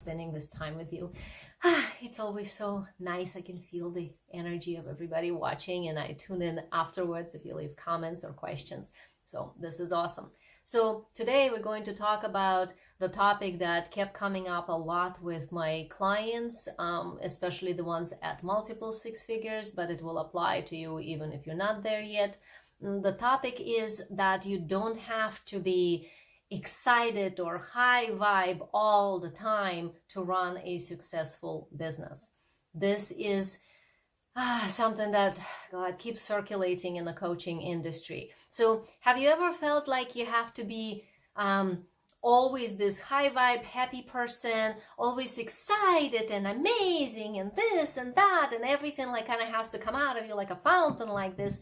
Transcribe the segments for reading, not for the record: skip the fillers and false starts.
spending this time with you. It's always so nice. I can feel the energy of everybody watching, and I tune in afterwards if you leave comments or questions. So this is awesome. So today we're going to talk about the topic that kept coming up a lot with my clients, especially the ones at multiple six figures, but it will apply to you even if you're not there yet. The topic is that you don't have to be excited or high vibe all the time to run a successful business. This is something that God keeps circulating in the coaching industry. So have you ever felt like you have to be always this high vibe, happy person, always excited and amazing and this and that, and everything like kind of has to come out of you like a fountain like this,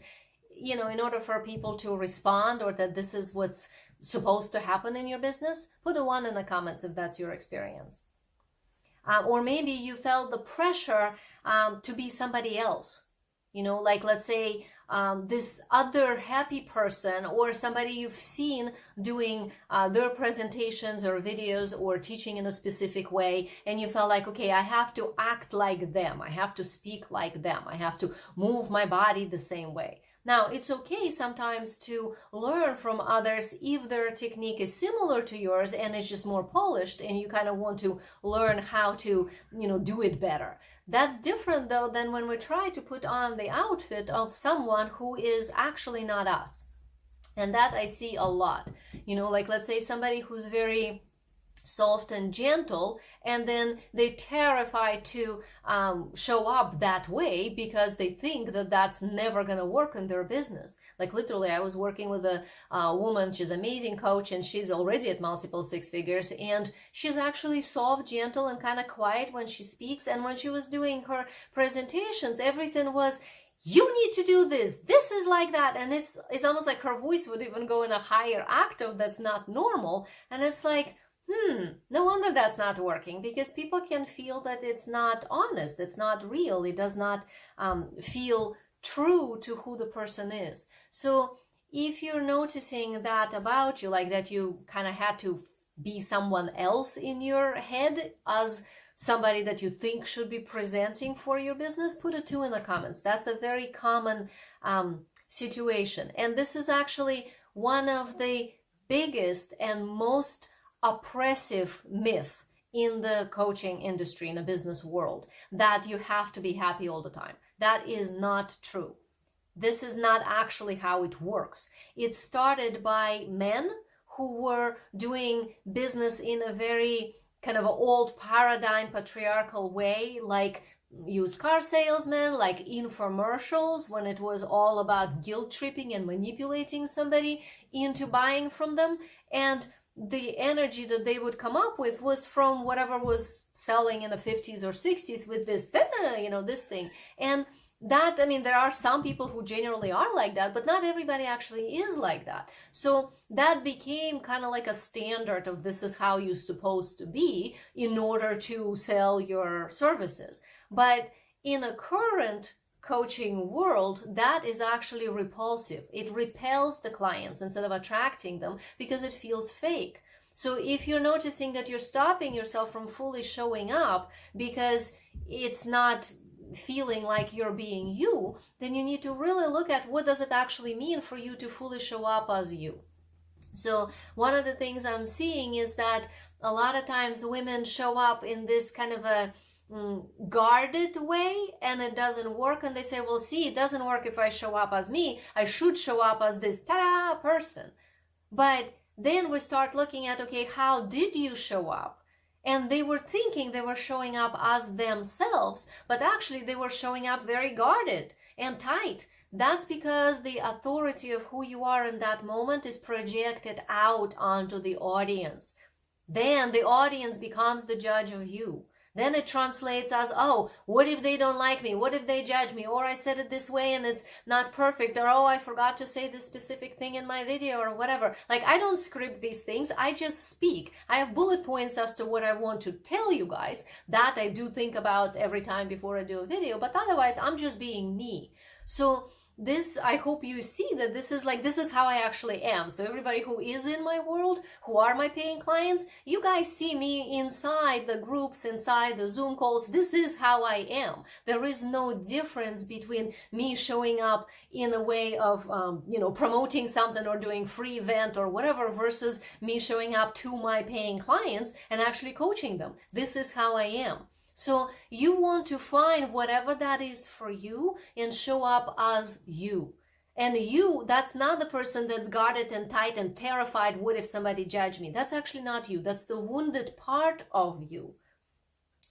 you know, in order for people to respond, or that this is what's supposed to happen in your business? Put a 1 in the comments if that's your experience. Or maybe you felt the pressure to be somebody else. You know, like let's say this other happy person or somebody you've seen doing their presentations or videos or teaching in a specific way, and you felt like, okay, I have to act like them. I have to speak like them. I have to move my body the same way. Now, it's okay sometimes to learn from others if their technique is similar to yours and it's just more polished and you kind of want to learn how to, you know, do it better. That's different though than when we try to put on the outfit of someone who is actually not us. And that I see a lot. You know, like let's say somebody who's very soft and gentle, and then they're terrified to show up that way because they think that that's never going to work in their business. Like literally, I was working with a woman. She's an amazing coach, and she's already at multiple six figures, and she's actually soft, gentle, and kind of quiet when she speaks. And when she was doing her presentations, everything was, you need to do this, this is like that, and it's almost like her voice would even go in a higher octave that's not normal. And it's like, no wonder that's not working, because people can feel that it's not honest, it's not real, it does not feel true to who the person is. So if you're noticing that about you, like that you kind of had to be someone else in your head as somebody that you think should be presenting for your business, put a 2 in the comments. That's a very common situation. And this is actually one of the biggest and most oppressive myth in the coaching industry, in the business world, that you have to be happy all the time. That is not true. This is not actually how it works. It started by men who were doing business in a very kind of old paradigm patriarchal way, like used car salesmen, like infomercials, when it was all about guilt tripping and manipulating somebody into buying from them. And the energy that they would come up with was from whatever was selling in the 50s or 60s with this, you know, this thing. And that, I mean, there are some people who generally are like that, but not everybody actually is like that. So that became kind of like a standard of this is how you're supposed to be in order to sell your services. But in a current coaching world, that is actually repulsive. It repels the clients instead of attracting them because it feels fake. So if you're noticing that you're stopping yourself from fully showing up because it's not feeling like you're being you, then you need to really look at what does it actually mean for you to fully show up as you. So one of the things I'm seeing is that a lot of times women show up in this kind of a guarded way, and it doesn't work, and they say, well, see, it doesn't work if I show up as me, I should show up as this ta-da person. But then we start looking at, okay, how did you show up? And they were thinking they were showing up as themselves, but actually they were showing up very guarded and tight. That's because the authority of who you are in that moment is projected out onto the audience. Then the audience becomes the judge of you. Then it translates as, oh, what if they don't like me? What if they judge me? Or I said it this way and it's not perfect. Or, oh, I forgot to say this specific thing in my video or whatever. Like, I don't script these things. I just speak. I have bullet points as to what I want to tell you guys. That I do think about every time before I do a video. But otherwise, I'm just being me. So this, I hope you see that this is how I actually am. So everybody who is in my world, who are my paying clients, you guys see me inside the groups, inside the Zoom calls. This is how I am. There is no difference between me showing up in a way of, promoting something or doing free event or whatever versus me showing up to my paying clients and actually coaching them. This is how I am. So you want to find whatever that is for you and show up as you. And you, that's not the person that's guarded and tight and terrified, what if somebody judge me? That's actually not you. That's the wounded part of you.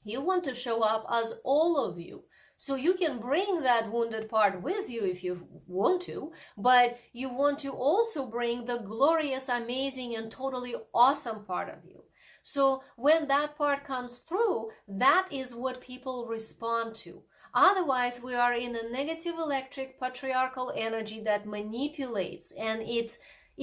You want to show up as all of you. So you can bring that wounded part with you if you want to, but you want to also bring the glorious, amazing, and totally awesome part of you. So when that part comes through, that is what people respond to. Otherwise, we are in a negative electric patriarchal energy that manipulates, and it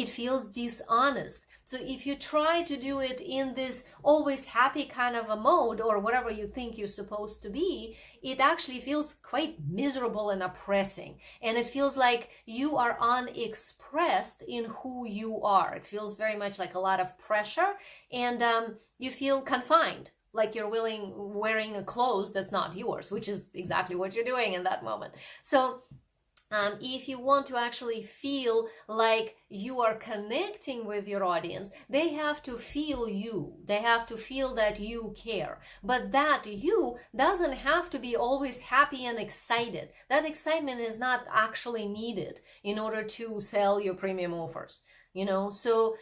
feels dishonest. So if you try to do it in this always happy kind of a mode or whatever you think you're supposed to be, it actually feels quite miserable and oppressing. And it feels like you are unexpressed in who you are. It feels very much like a lot of pressure, and you feel confined, like you're wearing a clothes that's not yours, which is exactly what you're doing in that moment. So if you want to actually feel like you are connecting with your audience, they have to feel you. They have to feel that you care. But that you doesn't have to be always happy and excited. That excitement is not actually needed in order to sell your premium offers. So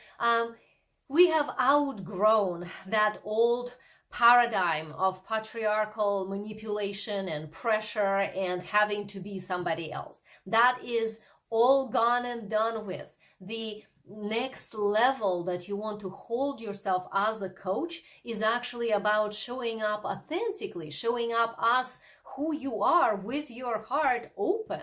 we have outgrown that old paradigm of patriarchal manipulation and pressure and having to be somebody else. That is all gone and done with. The next level that you want to hold yourself as a coach is actually about showing up authentically, showing up as who you are with your heart open,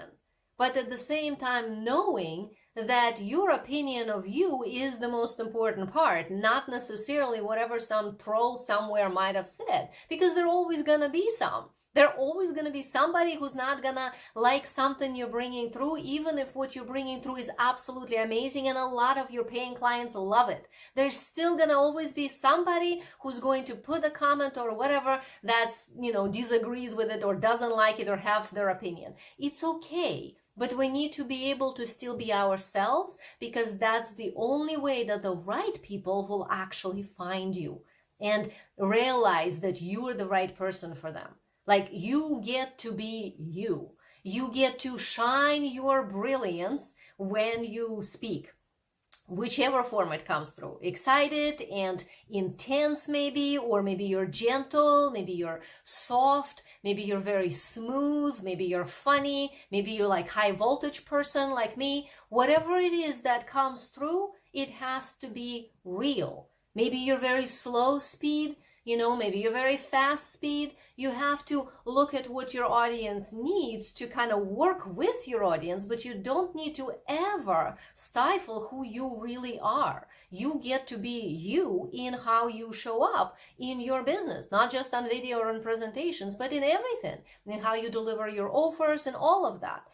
but at the same time knowing that your opinion of you is the most important part, not necessarily whatever some troll somewhere might have said, because there are always going to be some. There's always going to be somebody who's not going to like something you're bringing through, even if what you're bringing through is absolutely amazing and a lot of your paying clients love it. There's still going to always be somebody who's going to put a comment or whatever that's, disagrees with it or doesn't like it or have their opinion. It's okay. But we need to be able to still be ourselves, because that's the only way that the right people will actually find you and realize that you are the right person for them. Like, you get to be you. You get to shine your brilliance when you speak, whichever form it comes through. Excited and intense maybe, or maybe you're gentle, maybe you're soft, maybe you're very smooth, maybe you're funny, maybe you're like high voltage person like me. Whatever it is that comes through, it has to be real. Maybe you're very slow speed, maybe you're very fast speed. You have to look at what your audience needs to kind of work with your audience, but you don't need to ever stifle who you really are. You get to be you in how you show up in your business, not just on video or on presentations, but in everything, in how you deliver your offers and all of that.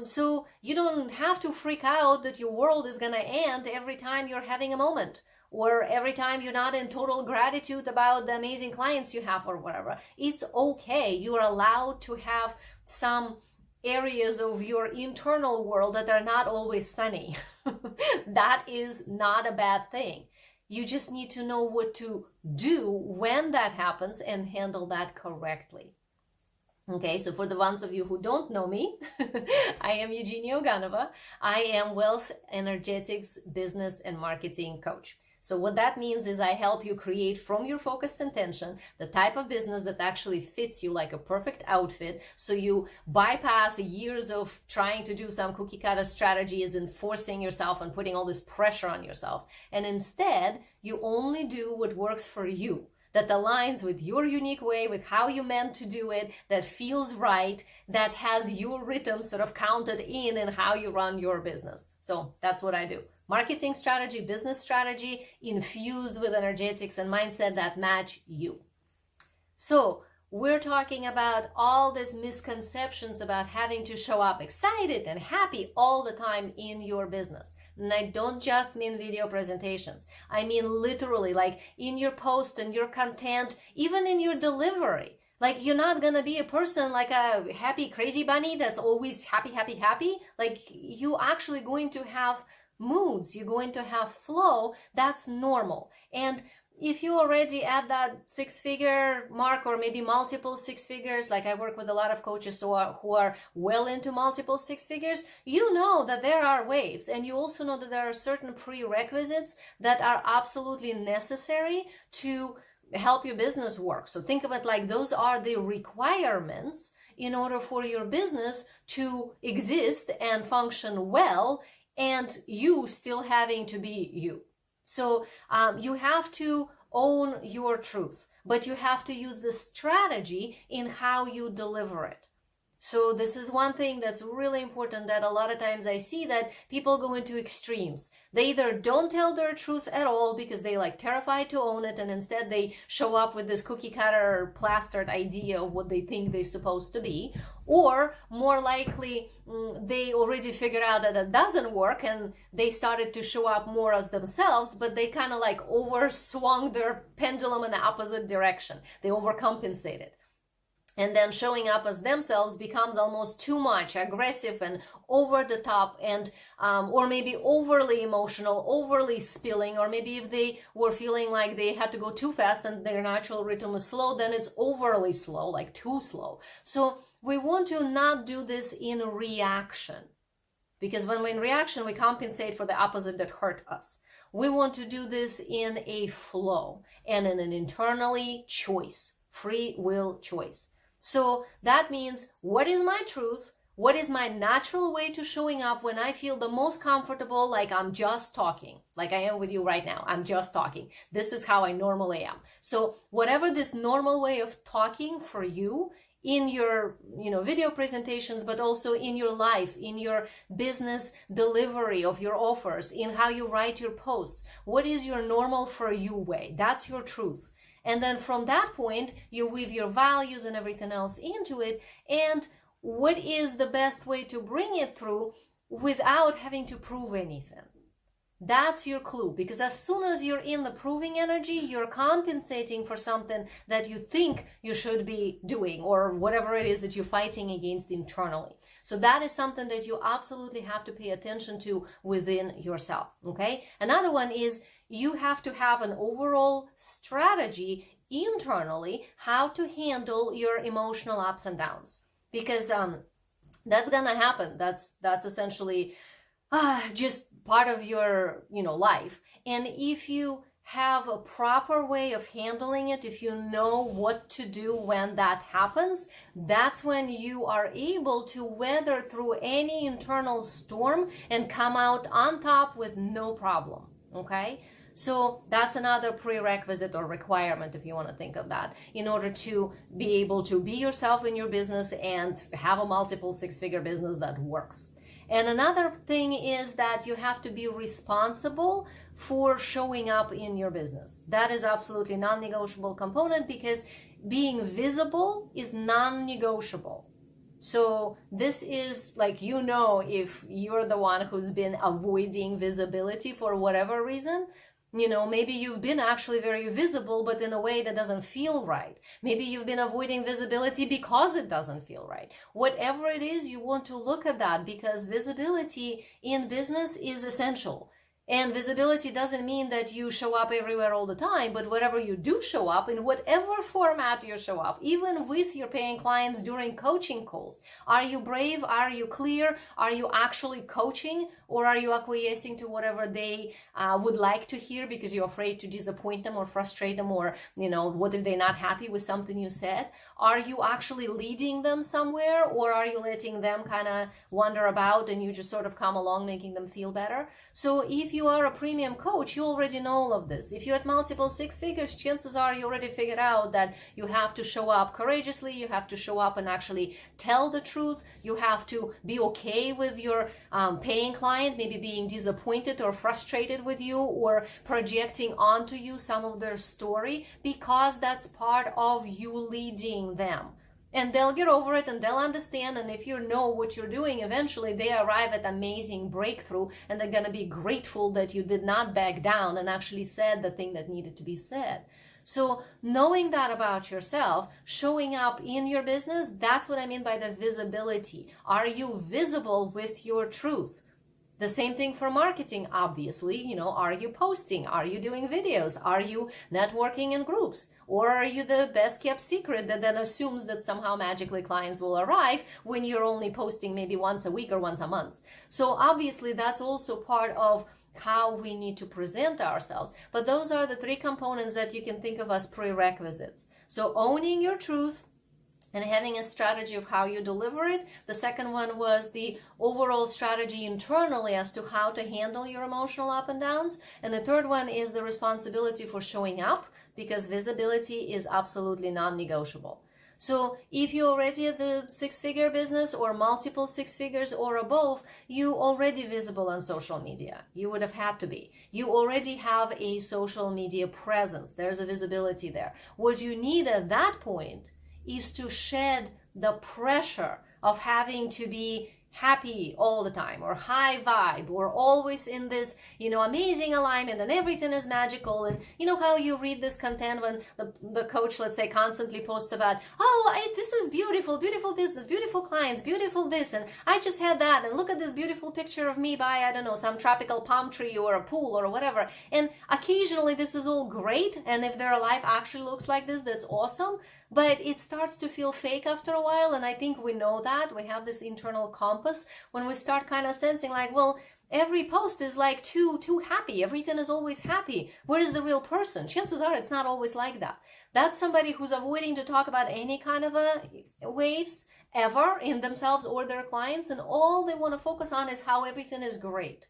So you don't have to freak out that your world is going to end every time you're having a moment, or every time you're not in total gratitude about the amazing clients you have or whatever. It's okay. You are allowed to have some areas of your internal world that are not always sunny. That is not a bad thing. You just need to know what to do when that happens and handle that correctly. Okay, so for the ones of you who don't know me, I am Eugenia Oganova. I am Wealth, Energetics, Business, and Marketing Coach. So what that means is I help you create from your focused intention the type of business that actually fits you like a perfect outfit, so you bypass years of trying to do some cookie cutter strategies and forcing yourself and putting all this pressure on yourself. And instead, you only do what works for you, that aligns with your unique way, with how you meant to do it, that feels right, that has your rhythm sort of counted in how you run your business. So that's what I do. Marketing strategy, business strategy, infused with energetics and mindset that match you. So we're talking about all these misconceptions about having to show up excited and happy all the time in your business. And I don't just mean video presentations. I mean literally, like in your post and your content, even in your delivery. Like, you're not gonna be a person like a happy crazy bunny that's always happy, happy, happy. Like, you actually going to have moods. You're going to have flow. That's normal. And if you already at that 6-figure mark, or maybe multiple 6 figures, like I work with a lot of coaches who are well into multiple 6 figures, you know that there are waves, and you also know that there are certain prerequisites that are absolutely necessary to help your business work. So think of it like those are the requirements in order for your business to exist and function well, and you still having to be you. So you have to own your truth, but you have to use the strategy in how you deliver it. So this is one thing that's really important, that a lot of times I see that people go into extremes. They either don't tell their truth at all because they like terrified to own it, and instead they show up with this cookie cutter plastered idea of what they think they're supposed to be, or more likely they already figured out that it doesn't work and they started to show up more as themselves, but they kind of like overswung their pendulum in the opposite direction. They overcompensated. And then showing up as themselves becomes almost too much, aggressive and over the top, and or maybe overly emotional, overly spilling, or maybe if they were feeling like they had to go too fast and their natural rhythm is slow, then it's overly slow, like too slow. So we want to not do this in reaction, because when we're in reaction, we compensate for the opposite that hurt us. We want to do this in a flow and in an internally choice, free will choice. So that means, what is my truth? What is my natural way to showing up when I feel the most comfortable, like I'm just talking, like I am with you right now. I'm just talking. This is how I normally am. So whatever this normal way of talking for you in your, video presentations, but also in your life, in your business delivery of your offers, in how you write your posts, what is your normal for you way? That's your truth. And then from that point, you weave your values and everything else into it. And what is the best way to bring it through without having to prove anything? That's your clue. Because as soon as you're in the proving energy, you're compensating for something that you think you should be doing, or whatever it is that you're fighting against internally. So that is something that you absolutely have to pay attention to within yourself. Okay. Another one is, you have to have an overall strategy internally how to handle your emotional ups and downs, because that's gonna happen. That's essentially just part of your life. And if you have a proper way of handling it, if you know what to do when that happens, that's when you are able to weather through any internal storm and come out on top with no problem. Okay. So that's another prerequisite or requirement, if you want to think of that, in order to be able to be yourself in your business and have a multiple 6-figure business that works. And another thing is that you have to be responsible for showing up in your business. That is absolutely non-negotiable component, because being visible is non-negotiable. So this is like, if you're the one who's been avoiding visibility for whatever reason, maybe you've been actually very visible, but in a way that doesn't feel right. Maybe you've been avoiding visibility because it doesn't feel right. Whatever it is, you want to look at that, because visibility in business is essential. And visibility doesn't mean that you show up everywhere all the time, but wherever you do show up, in whatever format you show up, even with your paying clients during coaching calls, are you brave? Are you clear? Are you actually coaching? Or are you acquiescing to whatever they would like to hear because you're afraid to disappoint them or frustrate them, or, what if they're not happy with something you said? Are you actually leading them somewhere, or are you letting them kind of wander about and you just sort of come along making them feel better? So if you you are a premium coach, you already know all of this. If you're at multiple six figures, chances are you already figured out that you have to show up courageously, you have to show up and actually tell the truth, you have to be okay with your paying client maybe being disappointed or frustrated with you or projecting onto you some of their story, because that's part of you leading them. And they'll get over it and they'll understand. And if you know what you're doing, eventually they arrive at amazing breakthrough and they're going to be grateful that you did not back down and actually said the thing that needed to be said. So knowing that about yourself, showing up in your business, that's what I mean by the visibility. Are you visible with your truth? The same thing for marketing, obviously. Are you posting? Are you doing videos? Are you networking in groups? Or are you the best kept secret that then assumes that somehow magically clients will arrive when you're only posting maybe once a week or once a month? So obviously that's also part of how we need to present ourselves. But those are the three components that you can think of as prerequisites. So owning your truth, and having a strategy of how you deliver it. The second one was the overall strategy internally as to how to handle your emotional up and downs. And the third one is the responsibility for showing up, because visibility is absolutely non-negotiable. So if you're already at the six-figure business or multiple six figures or above, you already visible on social media. You would have had to be. You already have a social media presence. There's a visibility there. What you need at that point is to shed the pressure of having to be happy all the time or high vibe or always in this, amazing alignment and everything is magical. And how you read this content when the coach, let's say, constantly posts about, this is beautiful, beautiful business, beautiful clients, beautiful this, and I just had that, and look at this beautiful picture of me by, I don't know, some tropical palm tree or a pool or whatever. And occasionally this is all great, and if their life actually looks like this, that's awesome. But it starts to feel fake after a while, and I think we know that. We have this internal compass when we start kind of sensing like, well, every post is like too happy. Everything is always happy. Where is the real person? Chances are it's not always like that. That's somebody who's avoiding to talk about any kind of waves ever in themselves or their clients, and all they want to focus on is how everything is great.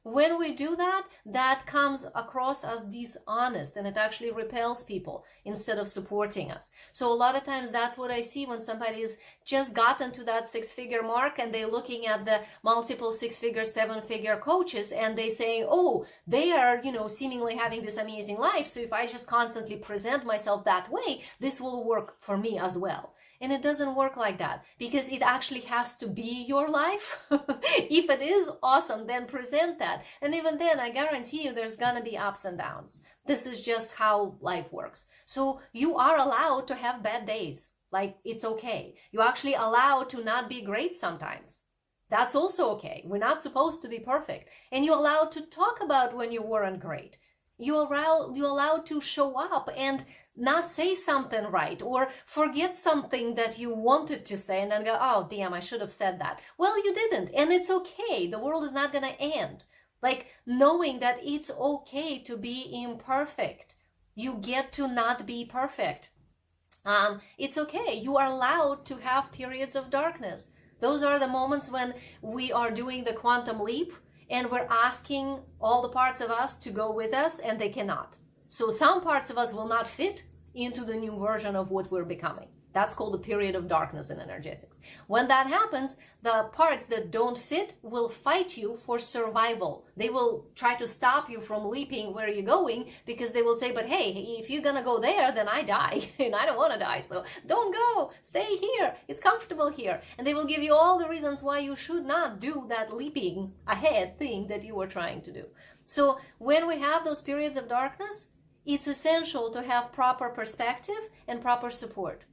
When we do that, that comes across as dishonest, and it actually repels people instead of supporting us. So a lot of times that's what I see when somebody's just gotten to that six-figure mark and they're looking at the multiple six-figure, seven-figure coaches, and they say, oh, they are, seemingly having this amazing life. So if I just constantly present myself that way, this will work for me as well. And it doesn't work like that, because it actually has to be your life. If it is, awesome, then present that. And even then, I guarantee you there's gonna be ups and downs. This is just how life works. So you are allowed to have bad days. Like, it's okay. You're actually allowed to not be great sometimes. That's also okay. We're not supposed to be perfect. And you're allowed to talk about when you weren't great. You're allowed to show up and not say something right, or forget something that you wanted to say and then go, oh, damn, I should have said that. Well, you didn't, and it's okay. The world is not going to end. Like, knowing that it's okay to be imperfect. You get to not be perfect. It's okay. You are allowed to have periods of darkness. Those are the moments when we are doing the quantum leap and we're asking all the parts of us to go with us, and they cannot. So some parts of us will not fit into the new version of what we're becoming. That's called a period of darkness in energetics. When that happens, the parts that don't fit will fight you for survival. They will try to stop you from leaping where you're going, because they will say, but hey, if you're gonna go there, then I die, and I don't want to die, so don't go, stay here, it's comfortable here. And they will give you all the reasons why you should not do that leaping ahead thing that you were trying to do. So when we have those periods of darkness, it's essential to have proper perspective and proper support.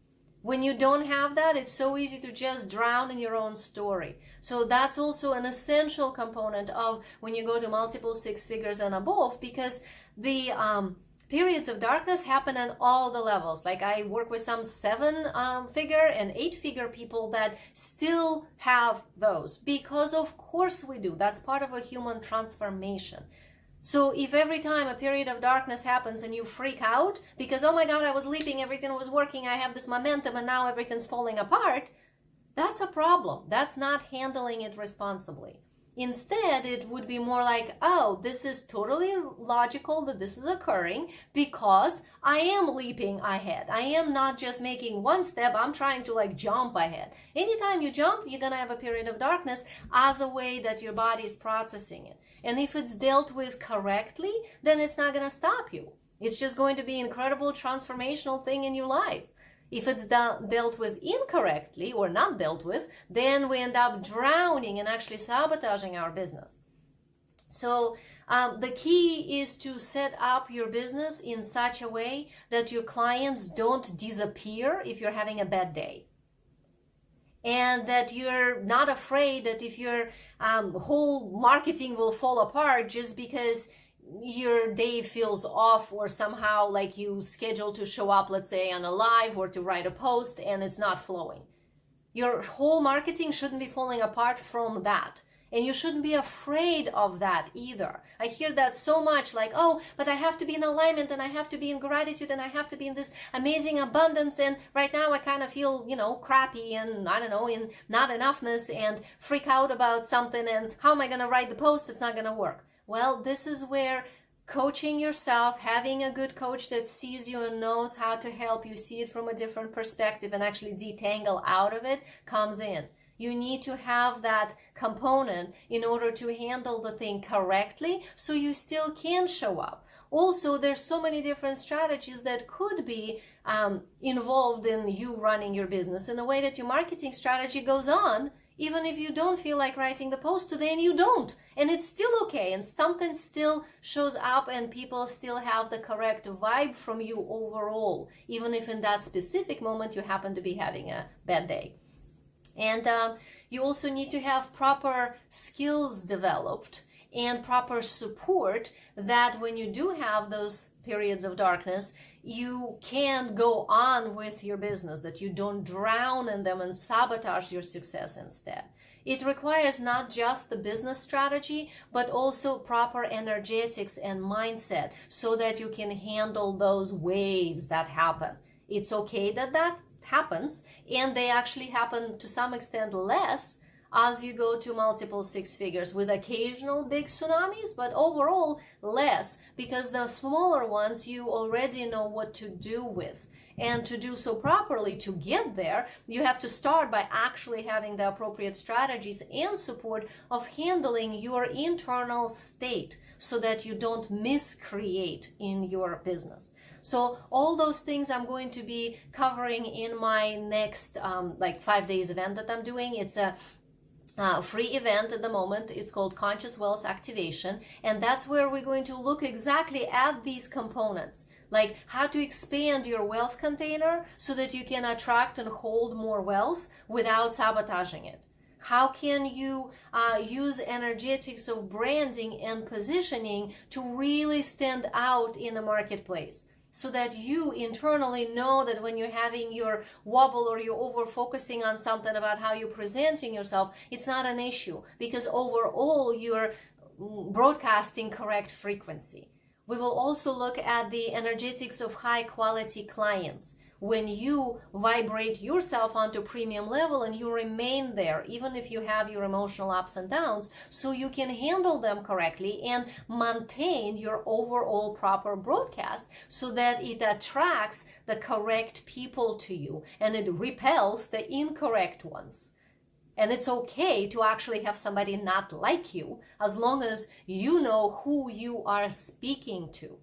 When you don't have that, it's so easy to just drown in your own story. So that's also an essential component of when you go to multiple six figures and above, because the periods of darkness happen on all the levels. Like, I work with some 7-figure and 8-figure people that still have those, because of course we do. That's part of a human transformation. So if every time a period of darkness happens and you freak out because, oh my God, I was leaping, everything was working, I have this momentum, and now everything's falling apart, that's a problem. That's not handling it responsibly. Instead, it would be more like, oh, this is totally logical that this is occurring because I am leaping ahead. I am not just making one step, I'm trying to like jump ahead. Anytime you jump, you're going to have a period of darkness as a way that your body is processing it. And if it's dealt with correctly, then it's not going to stop you. It's just going to be an incredible transformational thing in your life. If it's dealt with incorrectly or not dealt with, then we end up drowning and actually sabotaging our business. So the key is to set up your business in such a way that your clients don't disappear if you're having a bad day. And that you're not afraid that if your whole marketing will fall apart just because your day feels off, or somehow like you schedule to show up, let's say on a live or to write a post, and it's not flowing. Your whole marketing shouldn't be falling apart from that. And you shouldn't be afraid of that either. I hear that so much, like, oh, but I have to be in alignment, and I have to be in gratitude, and I have to be in this amazing abundance, and right now I kind of feel, crappy, and I don't know, in not enoughness, and freak out about something, and how am I going to write the post? It's not going to work. Well, this is where coaching yourself, having a good coach that sees you and knows how to help you see it from a different perspective and actually detangle out of it comes in. You need to have that component in order to handle the thing correctly so you still can show up. Also, there's so many different strategies that could be involved in you running your business in a way that your marketing strategy goes on. Even if you don't feel like writing the post today, and you don't, and it's still okay, and something still shows up and people still have the correct vibe from you overall, even if in that specific moment you happen to be having a bad day. And you also need to have proper skills developed and proper support that when you do have those periods of darkness, you can go on with your business, that you don't drown in them and sabotage your success instead. It requires not just the business strategy, but also proper energetics and mindset so that you can handle those waves that happen. It's okay that that happens, and they actually happen to some extent less as you go to multiple six figures, with occasional big tsunamis, but overall less, because the smaller ones you already know what to do with. And to do so properly, to get there, you have to start by actually having the appropriate strategies and support of handling your internal state so that you don't miscreate in your business. So all those things I'm going to be covering in my next 5 days event that I'm doing. It's a free event at the moment. It's called Conscious Wealth Activation, and that's where we're going to look exactly at these components, like how to expand your wealth container so that you can attract and hold more wealth without sabotaging it. How can you use energetics of branding and positioning to really stand out in the marketplace, so that you internally know that when you're having your wobble or you're over focusing on something about how you're presenting yourself, it's not an issue, because overall you're broadcasting correct frequency. We will also look at the energetics of high quality clients. When you vibrate yourself onto premium level and you remain there, even if you have your emotional ups and downs, so you can handle them correctly and maintain your overall proper broadcast so that it attracts the correct people to you and it repels the incorrect ones. And it's okay to actually have somebody not like you, as long as you know who you are speaking to.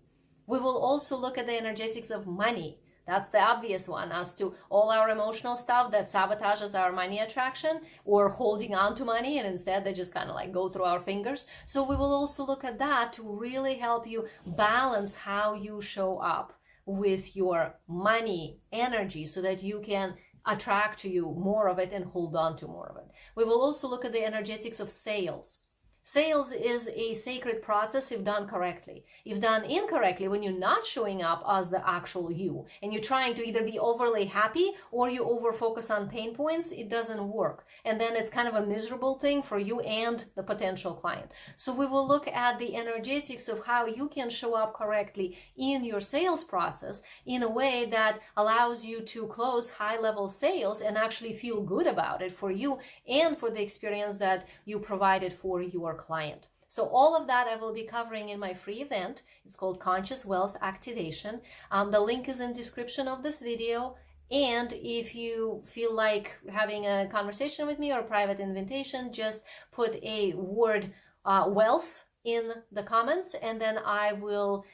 We will also look at the energetics of money. That's the obvious one, as to all our emotional stuff that sabotages our money attraction or holding on to money, and instead they just kind of like go through our fingers. So we will also look at that to really help you balance how you show up with your money energy so that you can attract to you more of it and hold on to more of it. We will also look at the energetics of sales. Sales is a sacred process if done correctly. If done incorrectly, when you're not showing up as the actual you, and you're trying to either be overly happy or you over focus on pain points, it doesn't work. And then it's kind of a miserable thing for you and the potential client. So we will look at the energetics of how you can show up correctly in your sales process in a way that allows you to close high-level sales and actually feel good about it for you and for the experience that you provided for your client. So all of that I will be covering in my free event. It's called Conscious Wealth Activation. The link is in description of this video. And if you feel like having a conversation with me or a private invitation, just put a word wealth in the comments, and then I will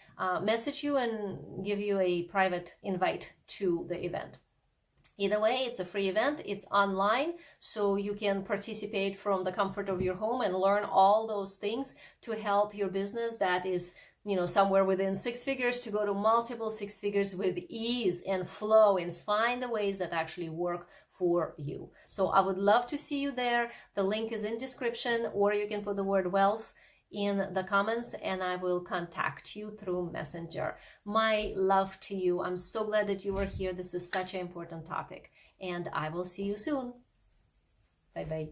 message you and give you a private invite to the event. Either way, it's a free event, it's online, so you can participate from the comfort of your home and learn all those things to help your business that is, somewhere within 6 figures to go to multiple 6 figures with ease and flow, and find the ways that actually work for you. So I would love to see you there. The link is in description, or you can put the word wealth in the comments and I will contact you through Messenger. My love to you. I'm so glad that you were here. This is such an important topic, and I will see you soon. Bye-bye.